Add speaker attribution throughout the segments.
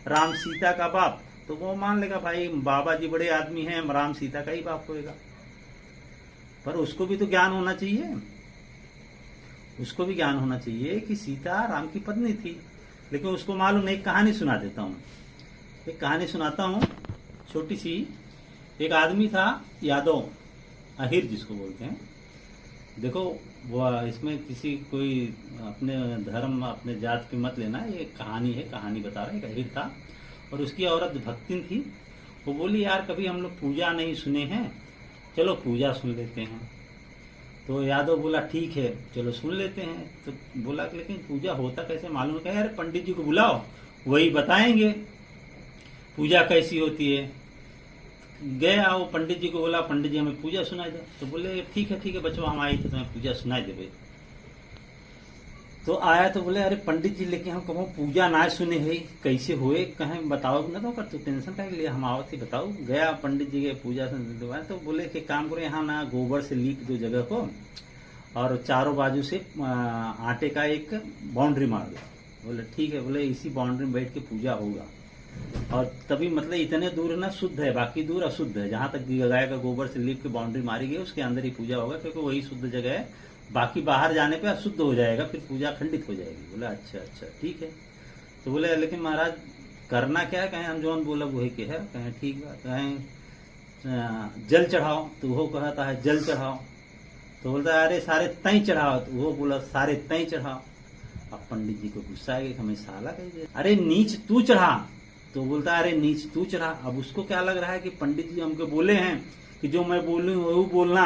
Speaker 1: राम सीता का बाप, तो वो मान लेगा भाई बाबा जी बड़े आदमी हैं, राम सीता का ही बाप होएगा। पर उसको भी तो ज्ञान होना चाहिए, उसको भी ज्ञान होना चाहिए कि सीता राम की पत्नी थी। लेकिन उसको मालूम नहीं। कहानी सुना देता हूँ, एक कहानी सुनाता हूँ छोटी सी। एक आदमी था यादव, अहिर जिसको बोलते हैं। देखो वो इसमें किसी कोई अपने धर्म अपने जात की मत लेना, ये कहानी है, कहानी बता रहा है। एक अहिर था और उसकी औरत भक्तिन थी। वो बोली यार कभी हम लोग पूजा नहीं सुने हैं, चलो पूजा सुन लेते हैं। तो यादव बोला ठीक है चलो सुन लेते हैं। तो बोला लेकिन पूजा होता कैसे मालूम? कहे यार पंडित जी को बुलाओ, वही बताएंगे पूजा कैसी होती है। गया वो पंडित जी को बोला, पंडित जी हमें पूजा सुनाई दो। तो बोले ठीक है बच्चों, हम आए थे तुम्हें पूजा सुनाई दे भाई। तो आया तो बोले अरे पंडित जी लेकिन हम कहूँ पूजा ना सुने है कैसे हुए, कहें बताओ ना। तो कर तू टेंशन का लिए हम आओ थे बताओ। गया पंडित जी के पूजा सुनने। तो बोले कि काम करो यहाँ ना गोबर से लीप दो जगह को और चारों बाजू से आटे का एक बाउंड्री मार दो। बोले ठीक है। बोले इसी बाउंड्री में बैठ के पूजा होगा। और तभी मतलब इतने दूर ना शुद्ध है, बाकी दूर अशुद्ध है। जहां तक गाय का गोबर से लीप के बाउंड्री मारी गई उसके अंदर ही पूजा होगा, क्योंकि वही शुद्ध जगह है। बाकी बाहर जाने पे अशुद्ध हो जाएगा, फिर पूजा खंडित हो जाएगी। बोला अच्छा ठीक है। तो बोले लेकिन महाराज करना क्या है? कहें हम जो बोला वही के है। कहें ठीक बात। कहें जल चढ़ाओ, तो वो कहता है जल चढ़ाओ। तो बोलता है अरे सारे तई चढ़ाओ, तो वो बोला सारे तई चढ़ाओ। अब पंडित जी को गुस्सा आ गया, हमें साला कह दिया। अरे नीच तू चढ़ा। तो बोलता है अरे नीच तू चढ़ा। अब उसको क्या लग रहा है कि पंडित जी हमको बोले हैं कि जो मैं बोलूं वो बोलना,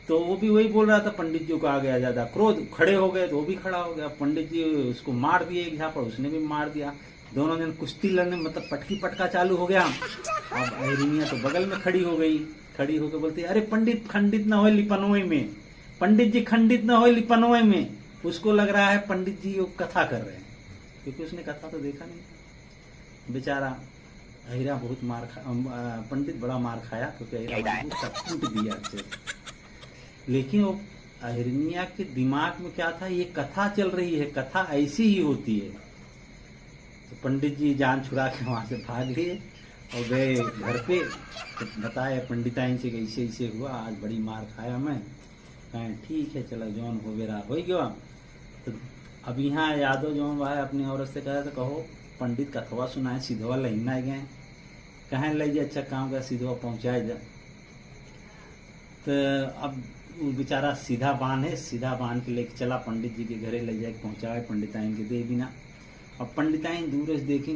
Speaker 1: तो वो भी वही बोल रहा था। पंडित जी को आ गया ज्यादा क्रोध, खड़े हो गए तो वो भी खड़ा हो गया। पंडित जी उसको मार दिए एक झापड़, उसने भी मार दिया। दोनों जन कुश्ती लड़ने, मतलब पटकी पटका चालू हो गया। अब अहिरिनिया तो बगल में खड़ी हो गई, खड़ी होकर बोलती अरे पंडित खंडित न हो लिपनोई में, पंडित जी खंडित न हो लिपनोई में। उसको लग रहा है पंडित जी वो कथा कर रहे हैं, क्योंकि उसने कथा तो देखा नहीं। बेचारा अहिरा बहुत मार खा, पंडित बड़ा मार खाया, क्योंकि अहिरा टूट दिया अच्छे से। लेकिन वो अहिरनिया के दिमाग में क्या था, ये कथा चल रही है, कथा ऐसी ही होती है। तो पंडित जी जान छुड़ा के वहां से भाग लिए और गए घर पे। तो बताया पंडिताइन से कि ऐसे ऐसे हुआ, आज बड़ी मार खाया मैं। कहें ठीक है चलो जौन हो गया हो गया। तो अब यहाँ यादव जौन भाई अपनी औरत से कहा तो कहो पंडित कथवा सुनाए, सीधवा लहीना गए। कहें ले जाए अच्छा काम का सीधवा पहुंचाए जा। तो अब वो बेचारा सीधा बांध है, सीधा बांध के लेके चला पंडित जी के घरे, ले जाके पहुंचाए पंडिताइन के दे बिना। अब पंडिताइन दूर से देखी